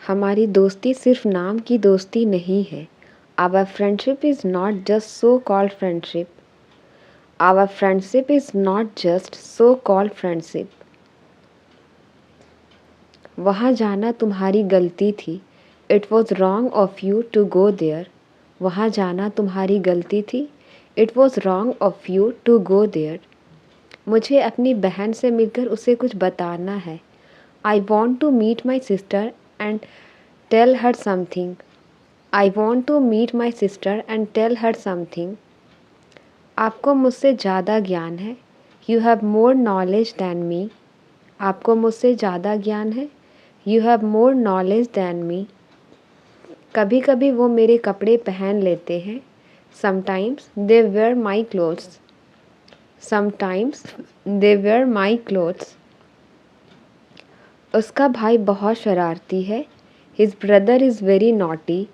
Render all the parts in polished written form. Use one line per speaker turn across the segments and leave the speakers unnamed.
हमारी दोस्ती सिर्फ नाम की दोस्ती नहीं है। Our friendship is not just so-called friendship. Our friendship is not just so-called friendship. वहाँ जाना तुम्हारी गलती थी। It was wrong of you to go there. वहाँ जाना तुम्हारी गलती थी। It was wrong of you to go there. मुझे अपनी बहन से मिलकर उसे कुछ बताना है। I want to meet my sister and tell her something. I want to meet my sister and tell her something. आपको मुझसे ज़्यादा ज्ञान है। You have more knowledge than me. आपको मुझसे ज़्यादा ज्ञान है। You have more knowledge than me. कभी कभी वो मेरे कपड़े पहन लेते हैं। Sometimes they wear my clothes. Sometimes they wear my clothes. उसका भाई बहुत शरारती है। His brother is very naughty.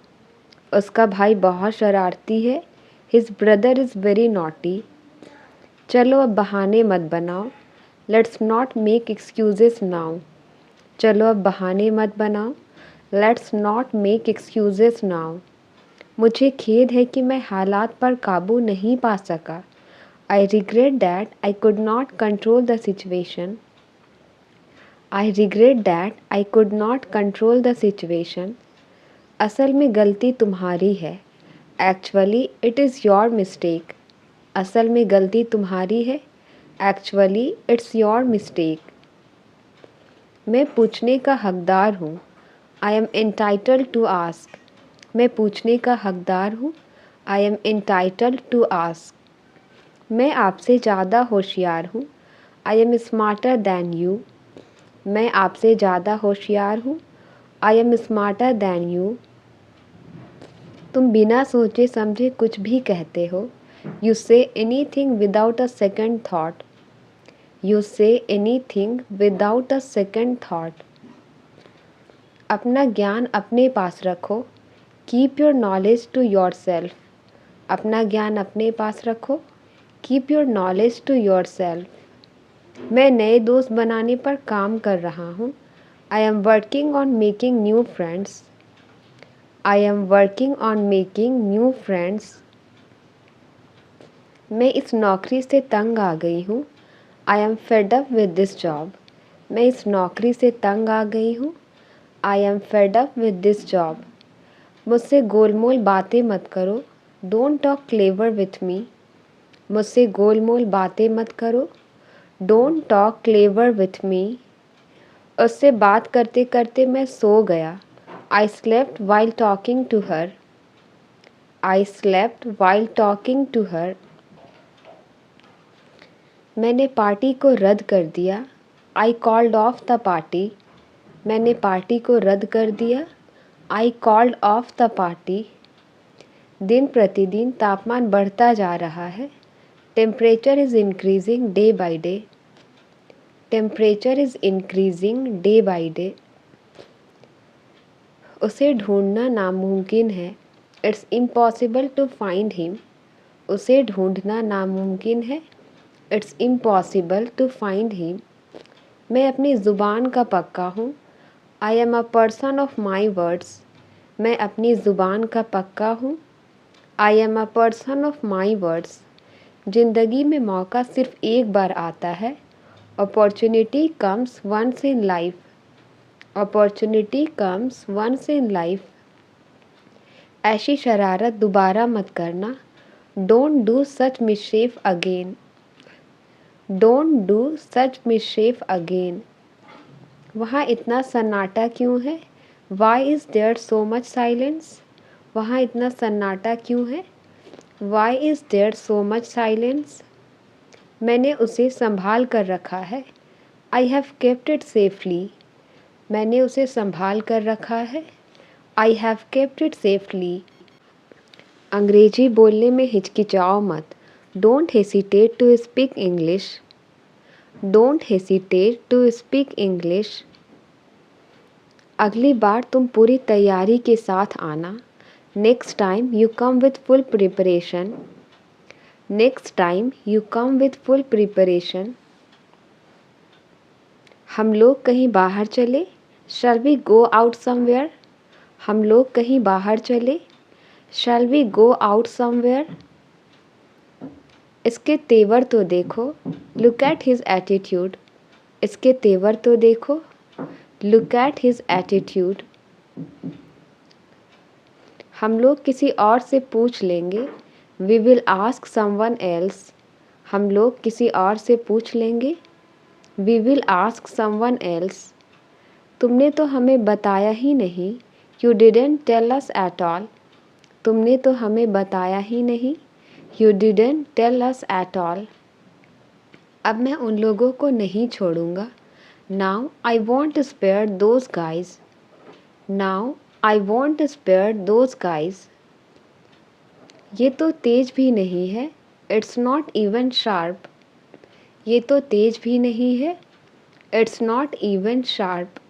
उसका भाई बहुत शरारती है। His brother is very naughty. चलो अब बहाने मत बनाओ। Let's not make excuses now. चलो अब बहाने मत बनाओ। Let's not make excuses now. मुझे खेद है कि मैं हालात पर काबू नहीं पा सका। I regret that I could not control the situation. I regret that I could not control the situation. असल में गलती तुम्हारी है। Actually, it is your mistake. असल में गलती तुम्हारी है। Actually, it's your mistake. मैं पूछने का हकदार हूँ। I am entitled to ask. मैं पूछने का हकदार हूँ। I am entitled to ask. मैं आपसे ज़्यादा होशियार हूँ। I am smarter than you. मैं आपसे ज़्यादा होशियार हूँ। I am smarter than you. तुम बिना सोचे समझे कुछ भी कहते हो। You say anything without a second thought. You say anything without a second thought. अपना ज्ञान अपने पास रखो। Keep your knowledge to yourself. अपना ज्ञान अपने पास रखो। Keep your knowledge to yourself. मैं नए दोस्त बनाने पर काम कर रहा हूँ। I am working on making new friends. I am working on making new friends. मैं इस नौकरी से तंग आ गई हूँ। I am fed up with this job. मैं इस नौकरी से तंग आ गई हूँ। I am fed up with this job. मुझसे गोलमोल बातें मत करो। Don't talk clever with me. मुझसे गोलमोल बातें मत करो। Don't talk clever with me. उससे बात करते करते मैं सो गया। I slept while talking to her. I slept while talking to her. मैंने पार्टी को रद्द कर दिया। I called off the party. मैंने पार्टी को रद्द कर दिया। I called off the party. दिन प्रतिदिन तापमान बढ़ता जा रहा है। Temperature is increasing day by day. Temperature is increasing day by day. उसे ढूंढना नामुमकिन है। It's impossible to find him. उसे ढूंढना नामुमकिन है। It's impossible to find him. मैं अपनी ज़ुबान का पक्का हूँ। I am a person of my words. मैं अपनी ज़ुबान का पक्का हूँ। I am a person of my words. ज़िंदगी में मौका सिर्फ एक बार आता है। Opportunity comes once in life. Opportunity comes once in life. ऐसी शरारत दोबारा मत करना। Don't do such mischief again. Don't do such mischief again. वहाँ इतना सन्नाटा क्यों है? Why is there so much silence? वहाँ इतना सन्नाटा क्यों है? Why is there so much silence? मैंने उसे संभाल कर रखा है। I have kept it safely. मैंने उसे संभाल कर रखा है। I have kept it safely. अंग्रेजी बोलने में हिचकिचाओ मत। Don't hesitate to speak English. Don't hesitate to speak English. अगली बार तुम पूरी तैयारी के साथ आना। Next time you come with full preparation. Next time you come with full preparation. हम लोग कहीं बाहर चले। Shall we go out somewhere? हम लोग कहीं बाहर चले. Shall we go out somewhere? इसके तेवर तो देखो. Look at his attitude. इसके तेवर तो देखो. Look at his attitude. हम लोग किसी और से पूछ लेंगे. We will ask someone else. हम लोग किसी और से पूछ लेंगे. We will ask someone else. तुमने तो हमें बताया ही नहीं. You didn't tell us at all. तुमने तो हमें बताया ही नहीं. You didn't tell us at all. अब मैं उन लोगों को नहीं छोड़ूंगा. Now I won't spare those guys. Now I won't spare those guys. ये तो तेज भी नहीं है. It's not even sharp. ये तो तेज भी नहीं है. It's not even sharp.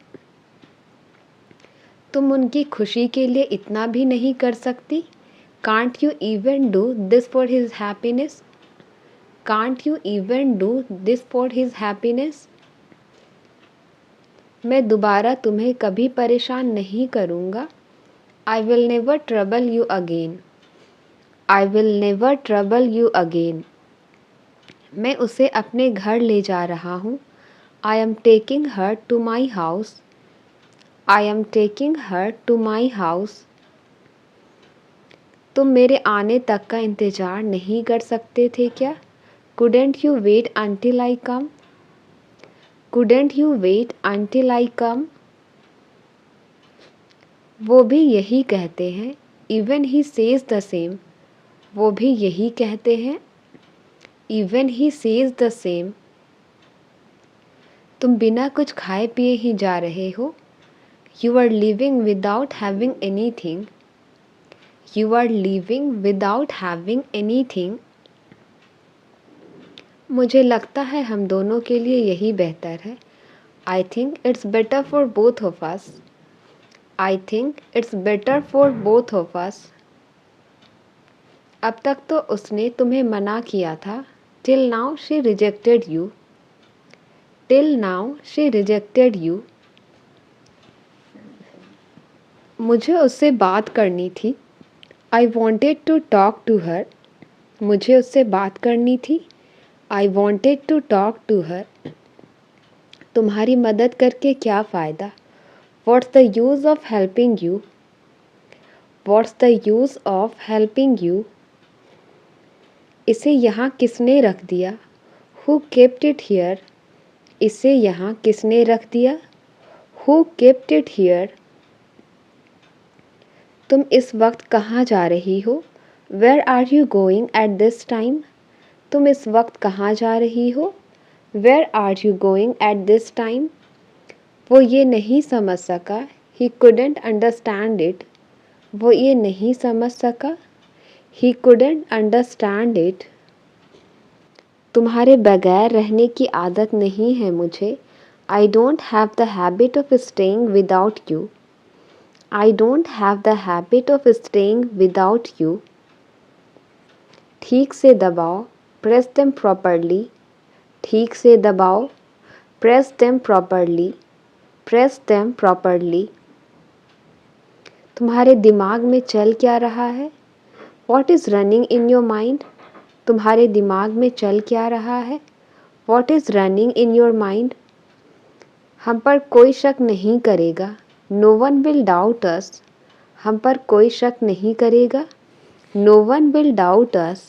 तुम उनकी खुशी के लिए इतना भी नहीं कर सकती. Can't you even do this for his happiness? Can't you even do this for his happiness? मैं दोबारा तुम्हें कभी परेशान नहीं करूँगा. I will never trouble you again. I will never trouble you again. मैं उसे अपने घर ले जा रहा हूँ. I am taking her to my house. I am taking her to my house. तुम मेरे आने तक का इंतज़ार नहीं कर सकते थे क्या? Couldn't you wait until I come? Couldn't you wait until I come? वो भी यही कहते हैं. Even he says the same. वो भी यही कहते हैं. Even he says the same. तुम बिना कुछ खाए पिए ही जा रहे हो. You are leaving without having anything. You are leaving without having anything. मुझे लगता है हम दोनों के लिए यही बेहतर है. I think it's better for both of us. I think it's better for both of us. अब तक तो उसने तुम्हें मना किया था. Till now she rejected you. Till now she rejected you. मुझे उससे बात करनी थी. I wanted to talk to her. मुझे उससे बात करनी थी. I wanted to talk to her. तुम्हारी मदद करके क्या फ़ायदा? What's the use of helping you? What's the use of helping you? इसे यहाँ किसने रख दिया? Who kept it here? इसे यहाँ किसने रख दिया? Who kept it here? तुम इस वक्त कहाँ जा रही हो? Where are you going at this time? तुम इस वक्त कहाँ जा रही हो? Where are you going at this time? वो ये नहीं समझ सका. He couldn't understand it. वो ये नहीं समझ सका. He couldn't understand it. तुम्हारे बगैर रहने की आदत नहीं है मुझे. I don't have the habit of staying without you. I don't have the habit of staying without you. ठीक से दबाओ. Press them properly. ठीक से दबाओ. Press them properly. Press them properly. तुम्हारे दिमाग में चल क्या रहा है? What is running in your mind? तुम्हारे दिमाग में चल क्या रहा है? What is running in your mind? हम पर कोई शक नहीं करेगा. No one will doubt us. हम पर कोई शक नहीं करेगा. No one will doubt us.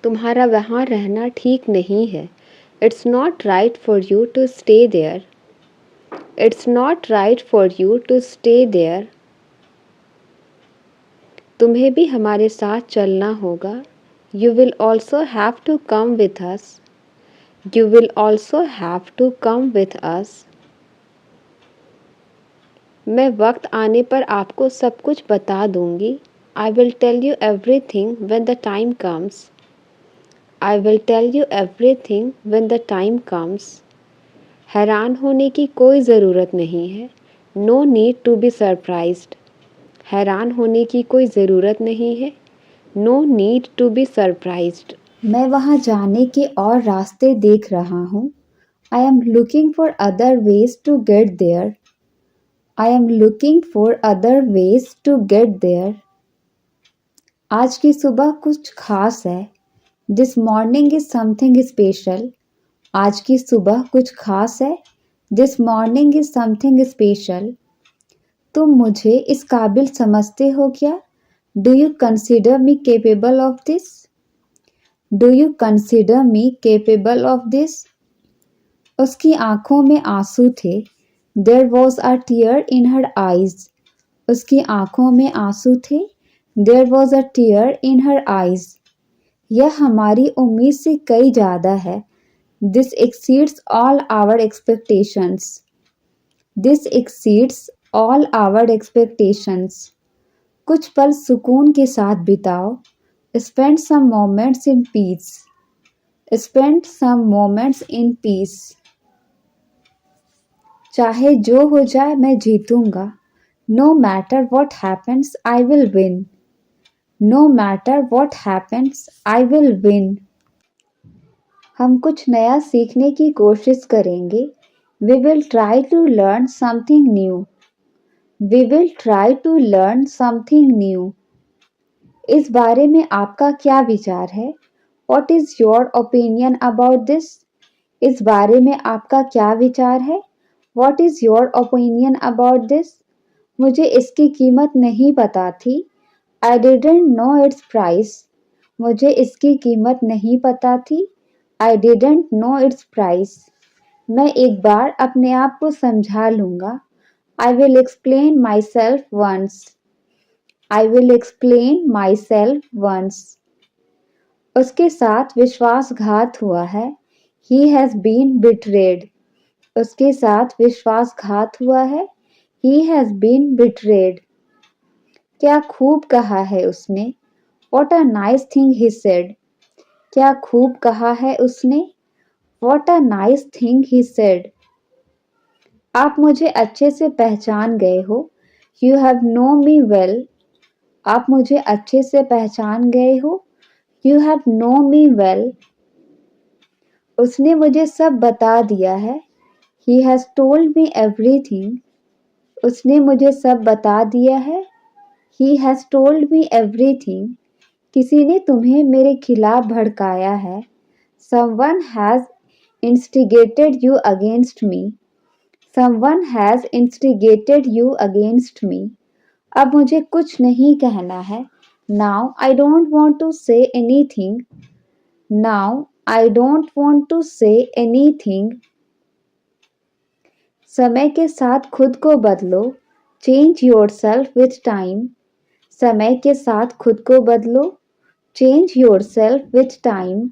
तुम्हारा वहाँ रहना ठीक नहीं है. It's not right for you to stay there. It's not right for you to stay there. तुम्हें भी हमारे साथ चलना होगा. You will also have to come with us. You will also have to come with us. मैं वक्त आने पर आपको सब कुछ बता दूंगी. I will tell you everything when the time comes. I will tell you everything when the time comes. हैरान होने की कोई ज़रूरत नहीं है. No need to be surprised. हैरान होने की कोई ज़रूरत नहीं है. No need to be surprised. मैं वहाँ जाने के और रास्ते देख रहा हूँ.
I am looking for other ways to get there. I am looking for other ways to get there. आज की सुबह कुछ खास है. This morning is something special. आज की सुबह कुछ खास है. This morning is something special. तुम मुझे इस काबिल समझते हो क्या? Do you consider me capable of this? Do you consider me capable of this? उसकी आंखों में आंसू थे. There was a tear in her eyes. उसकी आंखों में आंसू थे. There was a tear in her eyes. यह हमारी उम्मीद से कई ज़्यादा है. This exceeds all our expectations. This exceeds all our expectations. कुछ पल सुकून के साथ बिताओ. Spend some moments in peace. Spend some moments in peace. चाहे जो हो जाए मैं जीतूंगा. No matter what happens, I will win. No matter what happens, I will win. हम कुछ नया सीखने की कोशिश करेंगे. We will try to learn something new. We will try to learn something new. इस बारे में आपका क्या विचार है? What is your opinion about this? इस बारे में आपका क्या विचार है? What is your opinion about this? मुझे इसकी कीमत नहीं पता थी. I didn't know its price. मुझे इसकी कीमत नहीं पता थी. I didn't know its price. मैं एक बार अपने आप को समझा लूँगा. I will explain myself once. I will explain myself once. उसके साथ विश्वासघात हुआ है. He has been betrayed. उसके साथ विश्वासघात हुआ है. He has been betrayed. क्या खूब कहा है उसने. What a nice thing he said. क्या खूब कहा है उसने. What a nice thing he said. आप मुझे अच्छे से पहचान गए हो. You have known me well. आप मुझे अच्छे से पहचान गए हो. You have known me well. उसने मुझे सब बता दिया है. He has told me everything. उसने मुझे सब बता दिया है. He has told me everything. किसी ने तुम्हें मेरे खिलाफ भड़काया है. Someone has instigated you against me. Someone has instigated you against me. अब मुझे कुछ नहीं कहना है. Now I don't want to say anything. Now I don't want to say anything. समय के साथ खुद को बदलो. Change yourself with time. समय के साथ खुद को बदलो. Change yourself with time.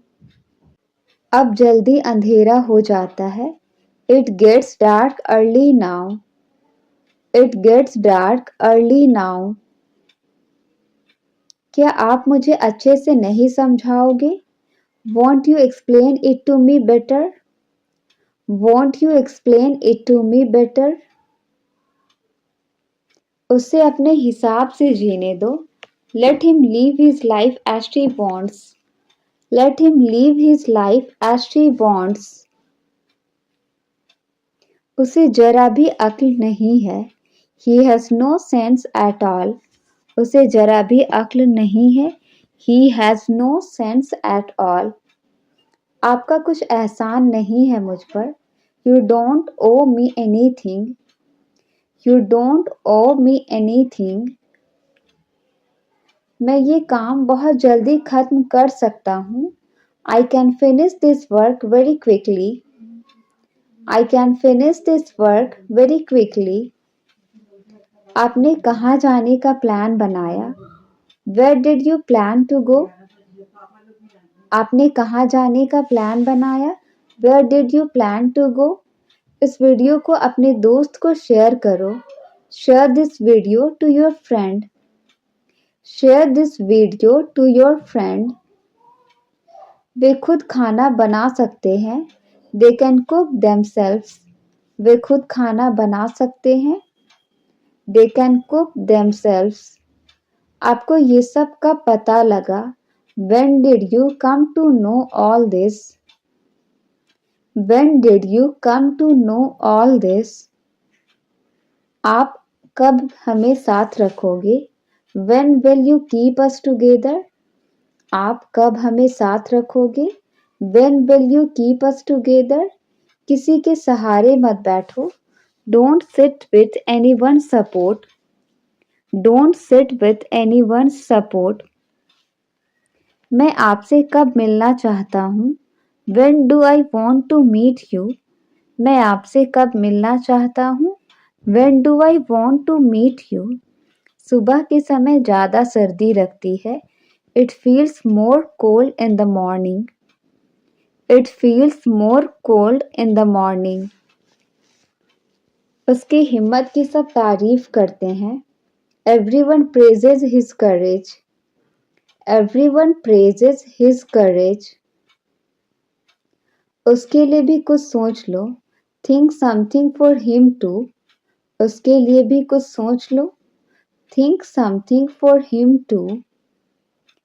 अब जल्दी अंधेरा हो जाता है. It gets dark early now. It gets dark early now. क्या आप मुझे अच्छे से नहीं समझाओगे? Won't you explain it to me better? Won't you explain it to me better? उसे अपने हिसाब से जीने दो. Let him live his life as he wants. Let him live his life as he wants. उसे जरा भी अक्ल नहीं है. He has no sense at all. उसे जरा भी अक्ल नहीं है. He has no sense at all. आपका कुछ एहसान नहीं है मुझ पर. You don't owe me anything. You don't owe me anything. मैं ये काम बहुत जल्दी खत्म कर सकता हूँ. I can finish this work very quickly. I can finish this work very quickly. आपने कहाँ जाने का प्लान बनाया? Where did you plan to go? आपने कहाँ जाने का प्लान बनाया? Where did you plan to go? इस वीडियो को अपने दोस्त को शेयर करो. Share this video to your friend. Share this video to your friend. वे खुद खाना बना सकते हैं. They can cook themselves. वे खुद खाना बना सकते हैं. They can cook themselves. आपको ये सब कब पता लगा? When did you come to know all this? When did you come to know all this? आप कब हमें साथ रखोगे? When will you keep us together? आप कब हमें साथ रखोगे? When will you keep us together? किसी के सहारे मत बैठो. Don't sit with anyone's support. Don't sit with anyone's support. मैं आपसे कब मिलना चाहता हूँ? When do I want to meet you? मैं आपसे कब मिलना चाहता हूँ? When do I want to meet you? सुबह के समय ज़्यादा सर्दी लगती है. It feels more cold in the morning. It feels more cold in the morning. उसकी हिम्मत की सब तारीफ करते हैं. Everyone praises his courage. Everyone praises his courage. उसके लिए भी कुछ सोच लो. Think something for him too. उसके लिए भी कुछ सोच लो. Think something for him too.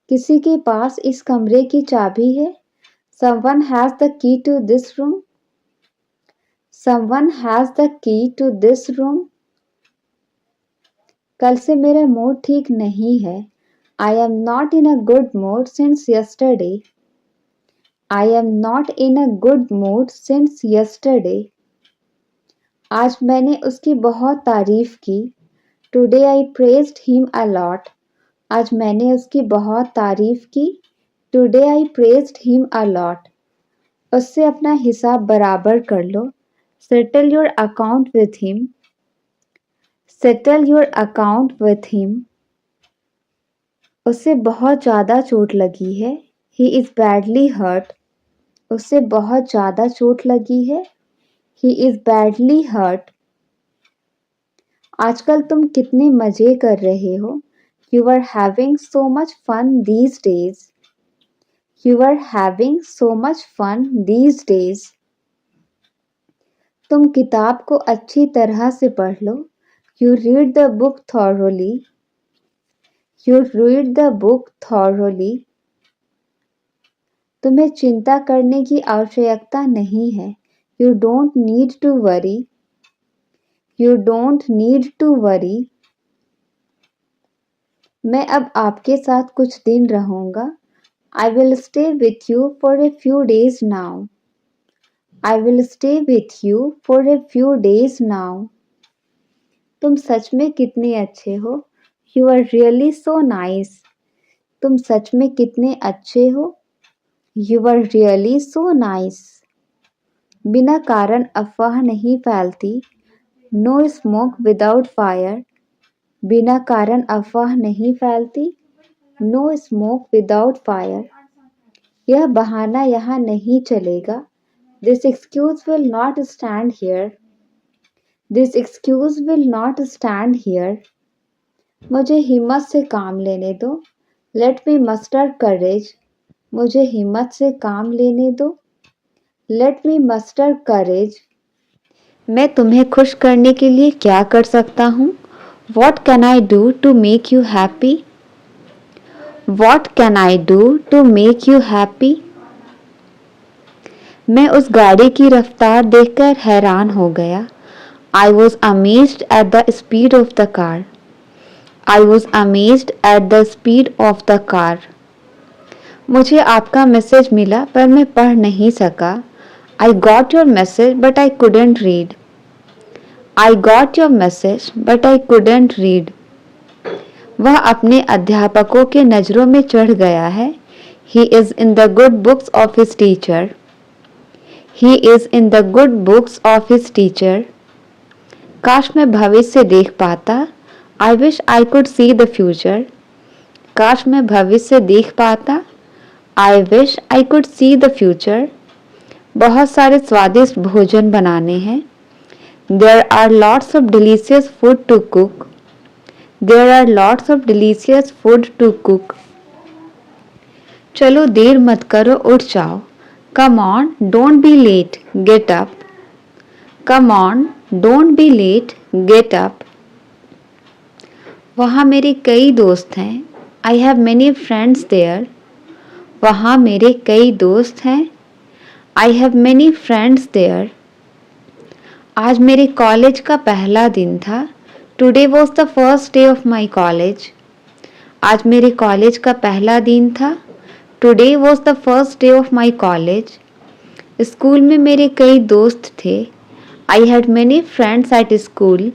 किसी के पास इस कमरे की चाबी है. Someone has the key to this room. Someone has the key to this room. कल से मेरा मूड ठीक नहीं है. I am not in a good mood since yesterday. I am not in a good mood since yesterday. आज मैंने उसकी बहुत तारीफ की. Today I praised him a lot. आज मैंने उसकी बहुत तारीफ की. Today I praised him a lot. उससे अपना हिसाब बराबर कर लो. Settle your account with him. Settle your account with him. उसे बहुत ज़्यादा चोट लगी है. He is badly hurt. उसे बहुत ज़्यादा चोट लगी है. He is badly hurt. आजकल तुम कितने मज़े कर रहे हो. You are having so much fun these days. You are having so much fun these days. तुम किताब को अच्छी तरह से पढ़ लो. You read the book thoroughly. You read the book thoroughly. तुम्हें चिंता करने की आवश्यकता नहीं है. You don't need to worry. You don't need to worry. मैं अब आपके साथ कुछ दिन रहूँगा. I will stay with you for a few days now. I will stay with you for a few days now. तुम सच में कितने अच्छे हो. You are really so nice. तुम सच में कितने अच्छे हो. You are really so nice. बिना कारण अफवाह नहीं फैलती. No smoke without fire. बिना कारण अफवाह नहीं फैलती. No smoke without fire. यह बहाना यहाँ नहीं चलेगा. This excuse will not stand here. This excuse will not stand here. मुझे हिम्मत से काम लेने दो. Let me muster courage. मुझे हिम्मत से काम लेने दो. Let me muster courage. मैं तुम्हें खुश करने के लिए क्या कर सकता हूँ. What can I do to make you happy? What can I do to make you happy? मैं उस गाड़ी की रफ्तार देखकर हैरान हो गया. I was amazed at the speed of the car. I was amazed at the speed of the car. मुझे आपका मैसेज मिला पर मैं पढ़ नहीं सका. I got your message but I couldn't read. I got your message but I couldn't read. वह अपने अध्यापकों के नज़रों में चढ़ गया है. He is in the good books of his teacher. He is in the good books of his teacher. काश मैं भविष्य देख पाता. I wish I could see the future. काश मैं भविष्य देख पाता. I wish I could see the future. बहुत सारे स्वादिष्ट भोजन बनाने हैं. There are lots of delicious food to cook. There are lots of delicious food to cook. चलो देर मत करो उठ जाओ. Come on, don't be late. Get up. Come on, don't be late. Get up. वहाँ मेरे कई दोस्त हैं. I have many friends there. वहाँ मेरे कई दोस्त हैं.
I have many friends there. आज मेरे कॉलेज का पहला दिन था. Today was the first day of my college. आज मेरे कॉलेज का पहला दिन था. Today was the first day of my college. School में मेरे कई दोस्त थे. I had many friends at school.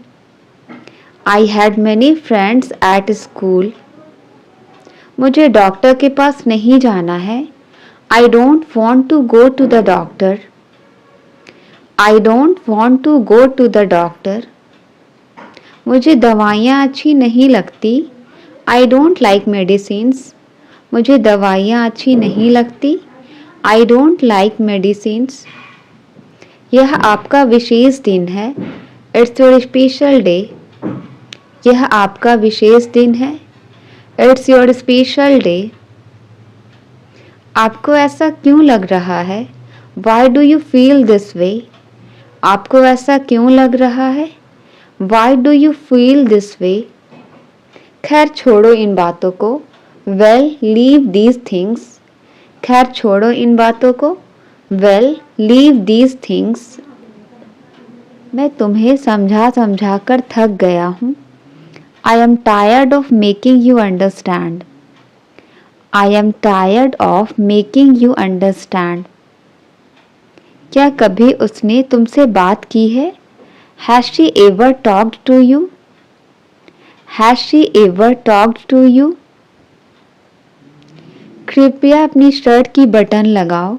I had many friends at school. मुझे डॉक्टर के पास नहीं जाना है. I don't want to go to the doctor. I don't want to go to the doctor. मुझे दवाइयाँ अच्छी नहीं लगती. I don't like medicines. मुझे दवाइयाँ अच्छी नहीं लगती. I don't like medicines. यह आपका विशेष दिन है. It's your special day. यह आपका विशेष दिन है. It's your special day. आपको ऐसा क्यों लग रहा है? Why do you feel this way? आपको ऐसा क्यों लग रहा है? Why do you feel this way? खैर छोड़ो इन बातों को. Well, leave these things. खैर छोड़ो इन बातों को. Well, leave these things. मैं तुम्हें समझा कर थक गया हूँ. I am tired of making you understand. I am tired of making you understand. क्या कभी उसने तुमसे बात की है? Has she ever talked to you? Has she ever talked to you? कृपया अपनी शर्ट की बटन लगाओ.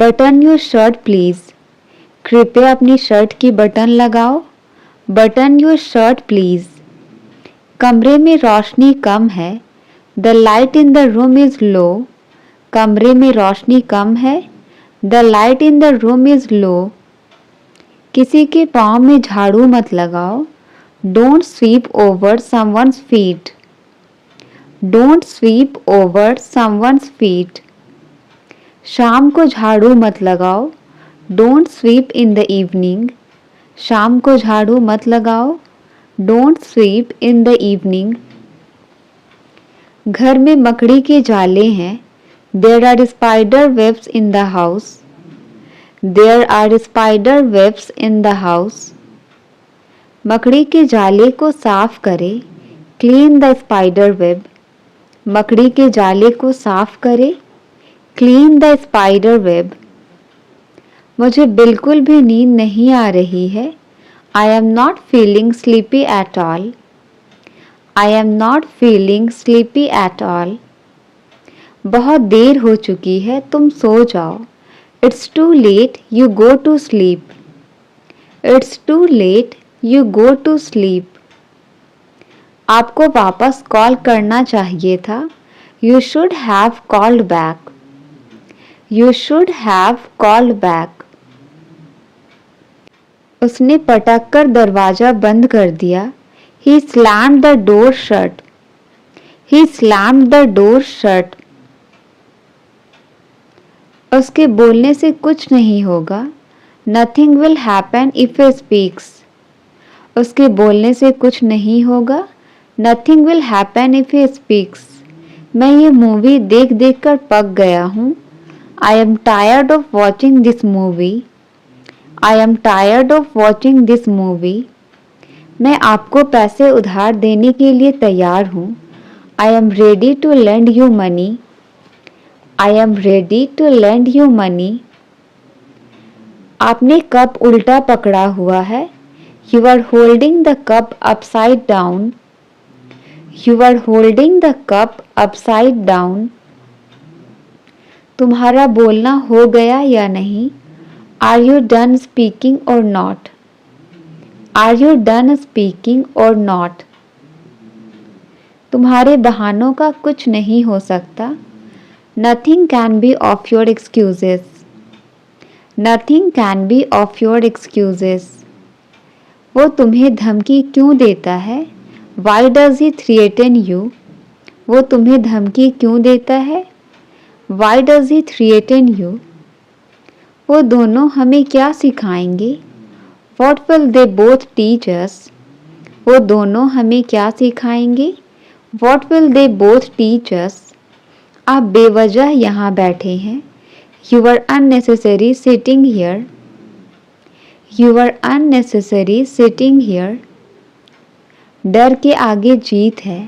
Button your shirt please. कृपया अपनी शर्ट की बटन लगाओ. Button your shirt please. कमरे में रोशनी कम है. The light in the room is low. कमरे में रोशनी कम है. The light in the room is low. किसी के पाँव में झाड़ू मत लगाओ. Don't sweep over someone's feet. Don't sweep over someone's feet. शाम को झाड़ू मत लगाओ. Don't sweep in the evening. शाम को झाड़ू मत लगाओ. Don't sweep in the evening. घर में मकड़ी के जाले हैं. There are spider webs in the house. There are spider webs in the house. मकड़ी के जाले को साफ करें. Clean the spider web. मकड़ी के जाले को साफ करें. Clean the spider web. मुझे बिल्कुल भी नींद नहीं आ रही है. I am not feeling sleepy at all. I am not feeling sleepy at all. बहुत देर हो चुकी है. तुम सो जाओ. It's too late. You go to sleep. It's too late. You go to sleep. आपको वापस कॉल करना चाहिए था. You should have called back. You should have called back. उसने पटक कर दरवाजा बंद कर दिया. He slammed the door shut. He slammed the door shut. उसके बोलने से कुछ नहीं होगा. Nothing will happen if he speaks. उसके बोलने से कुछ नहीं होगा. Nothing will happen if he speaks. मैं ये मूवी देख देख कर पक गया हूँ. I am tired of watching this movie. I am tired of watching this movie. मैं आपको पैसे उधार देने के लिए तैयार हूँ. I am ready to lend you money. I am ready to lend you money. आपने कप उल्टा पकड़ा हुआ है. You are holding the cup upside down. You are holding the cup upside down. तुम्हारा बोलना हो गया या नहीं? Are you done speaking or not? Are you done speaking or not? तुम्हारे बहानों का कुछ नहीं हो सकता. Nothing can be of your excuses. Nothing can be of your excuses. वो तुम्हें धमकी क्यों देता है? Why does he threaten you? वो तुम्हें धमकी क्यों देता है? Why does he threaten you? वो दोनों हमें क्या सिखाएंगे? What will they both teach us? वो दोनों हमें क्या सिखाएंगे? What will they both teach us? आप बेवजह यहाँ बैठे हैं. You are unnecessary sitting here. You are unnecessary sitting here. डर के आगे जीत है.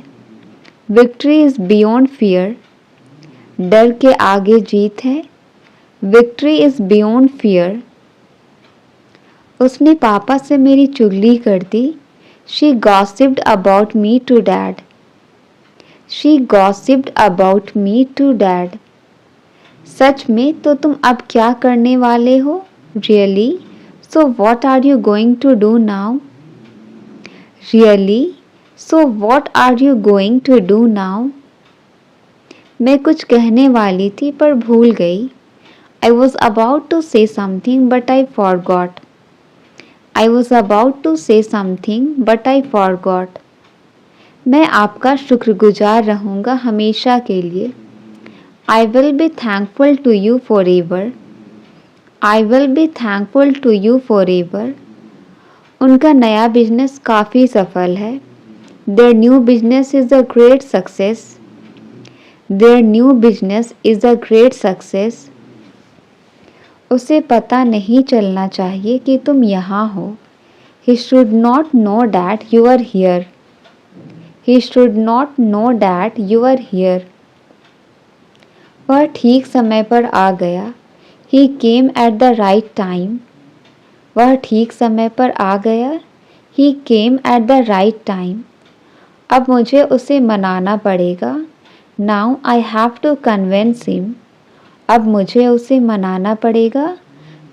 Victory is beyond fear. डर के आगे जीत है. Victory is beyond fear. उसने पापा से मेरी चुगली कर दी. She gossiped about me to dad. She gossiped about me to dad. सच में तो तुम अब क्या करने वाले हो? Really? So what are you going to do now? Really? So what are you going to do now? मैं कुछ कहने वाली थी पर भूल गई. I was about to say something but I forgot. I was about to say something but I forgot. मैं आपका शुक्रगुजार रहूँगा हमेशा के लिए. I will be thankful to you forever. I will be thankful to you forever. उनका नया business काफ़ी सफल है. Their new business is a great success. Their new business is a great success. उसे पता नहीं चलना चाहिए कि तुम यहाँ हो. He should not know that you are here. He should not know that you are here. वह ठीक समय पर आ गया. He came at the right time. वह ठीक समय पर आ गया. He came at the right time. अब मुझे उसे मनाना पड़ेगा. Now I have to convince him. अब मुझे उसे मनाना पड़ेगा.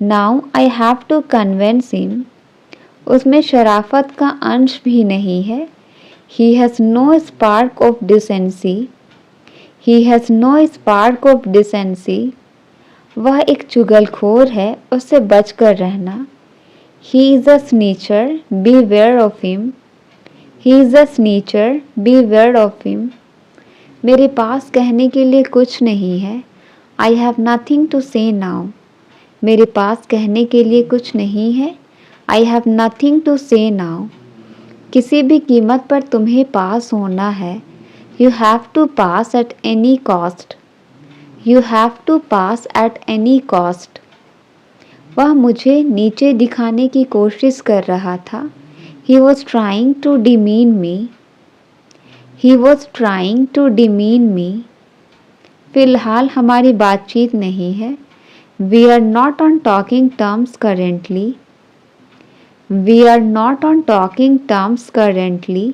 Now I have to convince him. उसमें शराफत का अंश भी नहीं है. He has no spark of decency. He has no spark of decency. वह एक चुगलखोर है. उससे बचकर रहना. He is a snitcher. Beware of him. He is a snitcher. Beware of him. मेरे पास कहने के लिए कुछ नहीं है. I have nothing to say now. मेरे पास कहने के लिए कुछ नहीं है. I have nothing to say now. किसी भी कीमत पर तुम्हें पास होना है. You have to pass at any cost. You have to pass at any cost. वह मुझे नीचे दिखाने की कोशिश कर रहा था. He was trying to demean me. He was trying to demean me. फिलहाल हमारी बातचीत नहीं है. We are not on talking terms currently. We are not on talking terms currently.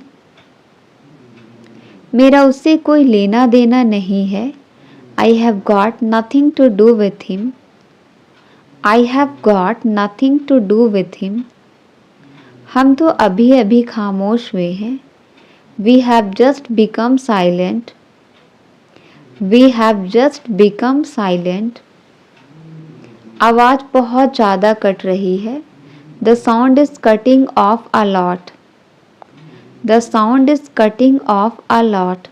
मेरा उससे कोई लेना देना नहीं है. I have got nothing to do with him. I have got nothing to do with him. हम तो अभी अभी खामोश हुए हैं. We have just become silent. We have just become silent. आवाज़ बहुत ज़्यादा कट रही है. The sound is cutting off a lot. The sound is cutting off a lot.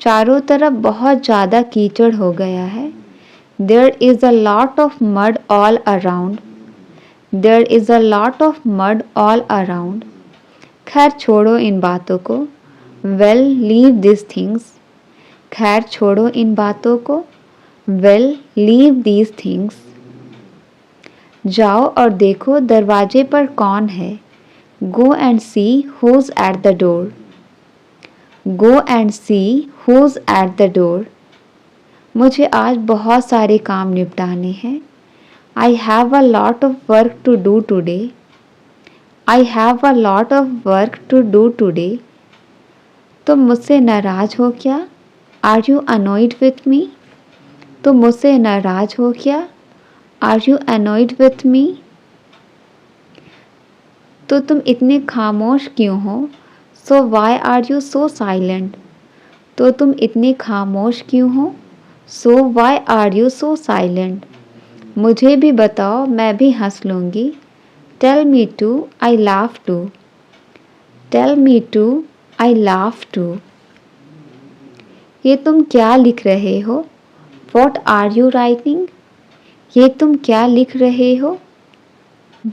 चारों तरफ बहुत ज़्यादा कीचड़ हो गया है. There is a lot of mud all around. There is a lot of mud all around. खैर छोड़ो इन बातों को. Well, leave these things. खैर छोड़ो इन बातों को. Well, leave these things. जाओ और देखो दरवाजे पर कौन है. Go and see who's at the door. Go and see who's at the door. मुझे आज बहुत सारे काम निपटाने हैं. I have a lot of work to do today. I have a lot of work to do today. तुम मुझसे नाराज़ हो क्या? Are you annoyed with me? तुम मुझसे नाराज़ हो क्या? Are you annoyed with me? तो तुम इतने खामोश क्यों हो? So why are you so silent? तो तुम इतने खामोश क्यों हो? So why are you so silent? मुझे भी बताओ मैं भी हंस लूँगी. Tell me too, I laugh too. Tell me too, I laugh too. ये तुम क्या लिख रहे हो? What are you writing? ये तुम क्या लिख रहे हो?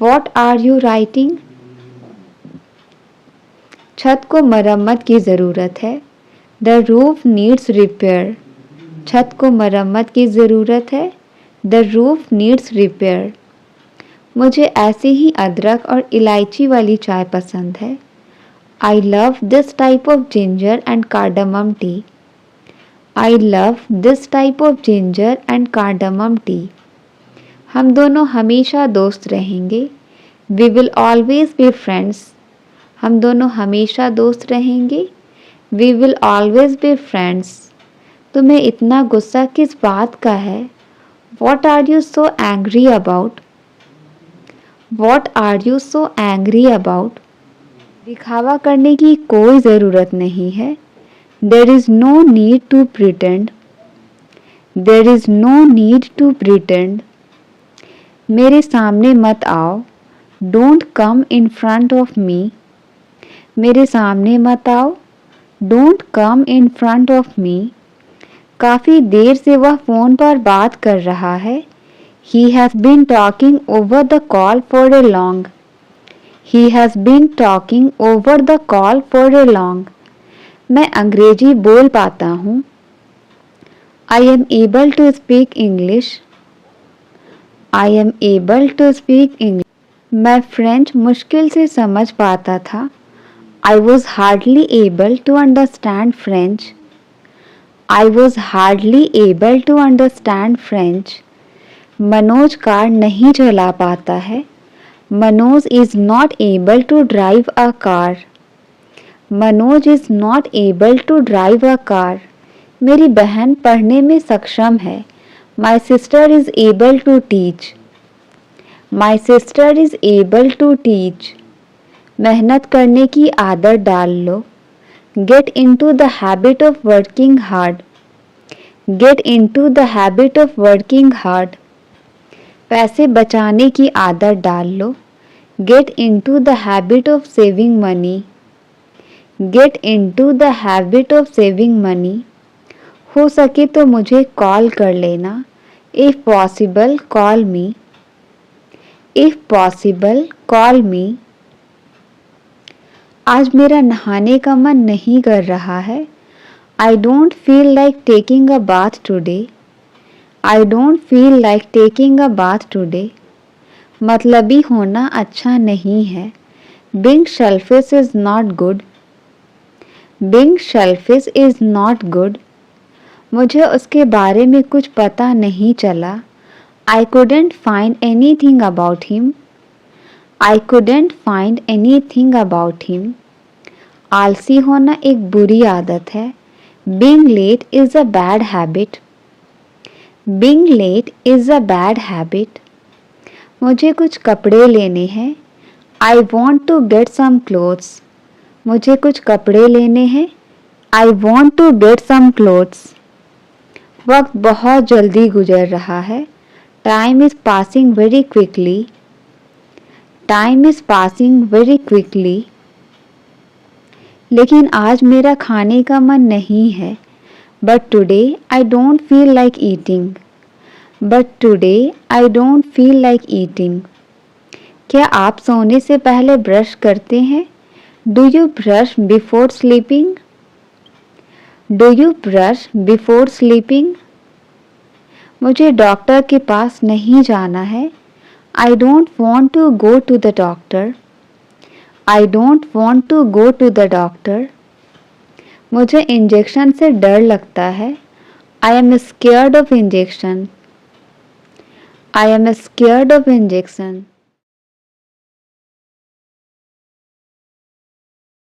What are you writing? छत को मरम्मत की ज़रूरत है. The roof needs repair. छत को मरम्मत की ज़रूरत है। The roof needs repair. मुझे ऐसे ही अदरक और इलायची वाली चाय पसंद है। I love this type of ginger and cardamom tea. I love this type of ginger and cardamom tea. हम दोनों हमेशा दोस्त रहेंगे। We will always be friends. हम दोनों हमेशा दोस्त रहेंगे। We will always be friends. तुम्हें इतना गुस्सा किस बात का है? What are you so angry about? What are you so angry about? दिखावा करने की कोई ज़रूरत नहीं है। There is no need to pretend. There is no need to pretend. मेरे सामने मत आओ। Don't come in front of me. मेरे सामने मत आओ। Don't come in front of me. काफ़ी देर से वह फ़ोन पर बात कर रहा है। He has been talking over the call for a long. He has been talking over the call for a long. मैं अंग्रेजी बोल पाता हूँ। I am able to speak English. I am able to speak English. मैं French मुश्किल से समझ पाता था। I was hardly able to understand French. I was hardly able to understand French. Manoj car नहीं चला पाता है। Manoj is not able to drive a car. Manoj is not able to drive a car. मेरी बहन पढ़ने में सक्षम है। My sister is able to teach. My sister is able to teach. मेहनत करने की आदत डाल लो। Get into the habit of working hard. Get into the habit of working hard. पैसे बचाने की आदत डाल लो। Get into the habit of saving money. Get into the habit of saving money. हो सके तो मुझे कॉल कर लेना। If possible, call me. If possible, call me. आज मेरा नहाने का मन नहीं कर रहा है। I don't feel like taking a bath today. I don't feel like taking a bath today. मतलबी होना अच्छा नहीं है। Being selfish is not good. Being selfish is not good. मुझे उसके बारे में कुछ पता नहीं चला। I couldn't find anything about him. I couldn't find anything about him. आलसी होना एक बुरी आदत है। Being late is a bad habit. Being late is a bad habit. मुझे कुछ कपड़े लेने हैं। I want to get some clothes. मुझे कुछ कपड़े लेने हैं। I want to get some clothes. वक्त बहुत जल्दी गुजर रहा है। Time is passing very quickly. Time is passing very quickly. लेकिन आज मेरा खाने का मन नहीं है। But today I don't feel like eating. But today I don't feel like eating. क्या आप सोने से पहले ब्रश करते हैं? Do you brush before sleeping? Do you brush before sleeping? मुझे डॉक्टर के पास नहीं जाना है। I don't want to go to the doctor. I don't want to go to the doctor. मुझे इंजेक्शन से डर लगता है। I am scared of injection. I am scared of injection.